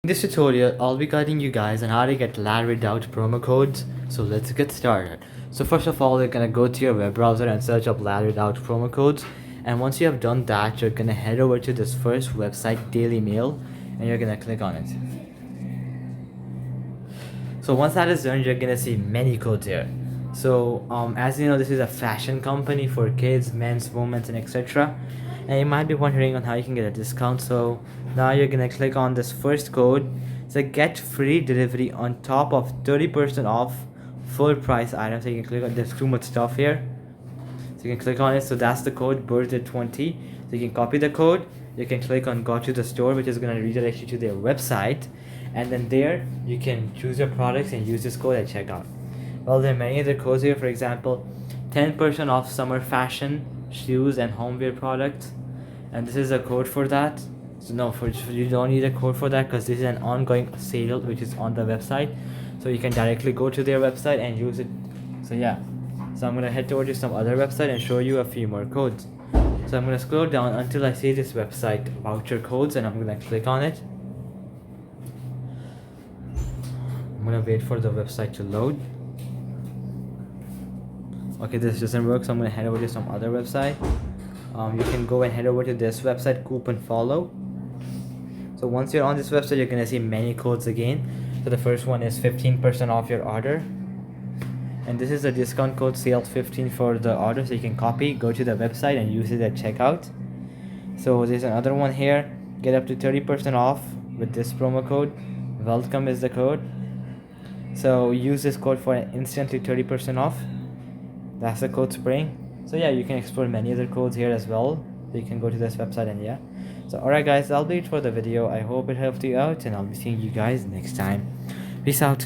In this tutorial, I'll be guiding you guys on how to get La Redoute promo codes. So let's get started. So first of all, you're gonna go to your web browser and search up La Redoute promo codes. And once you have done that, you're gonna head over to this first website, Daily Mail, and you're gonna click on it. So once that is done, you're gonna see many codes here. So as you know, this is a fashion company for kids, men's, women's, and etc. And you might be wondering on how you can get a discount. So now you're gonna click on this first code. So get free delivery on top of 30% off full price items. So you can click on, there's too much stuff here, so you can click on it. So that's the code, birthday20. So you can copy the code, you can click on go to the store, which is going to redirect you to their website, and then there you can choose your products and use this code at checkout. Well, there are many other codes here. For example, 10% off summer fashion, shoes, and homeware products, and this is a code for that. So no, you don't need a code for that because this is an ongoing sale which is on the website, so you can directly go to their website and use it. So yeah, so I'm gonna head over to some other website and show you a few more codes. So I'm gonna scroll down until I see this website, voucher codes, and I'm gonna click on it. I'm gonna wait for the website to load. Okay, this doesn't work, so I'm gonna head over to some other website. You can go and head over to this website, Coupon Follow. So once you're on this website, you're gonna see many codes again. So the first one is 15% off your order, and this is the discount code sale15 for the order, so you can copy, go to the website and use it at checkout. So there's another one here, get up to 30% off with this promo code. Welcome is the code, so use this code for instantly 30% off. That's the code spring. So yeah, you can explore many other codes here as well, so you can go to this website. And yeah, so alright guys, that'll be it for the video. I hope it helped you out, and I'll be seeing you guys next time. Peace out.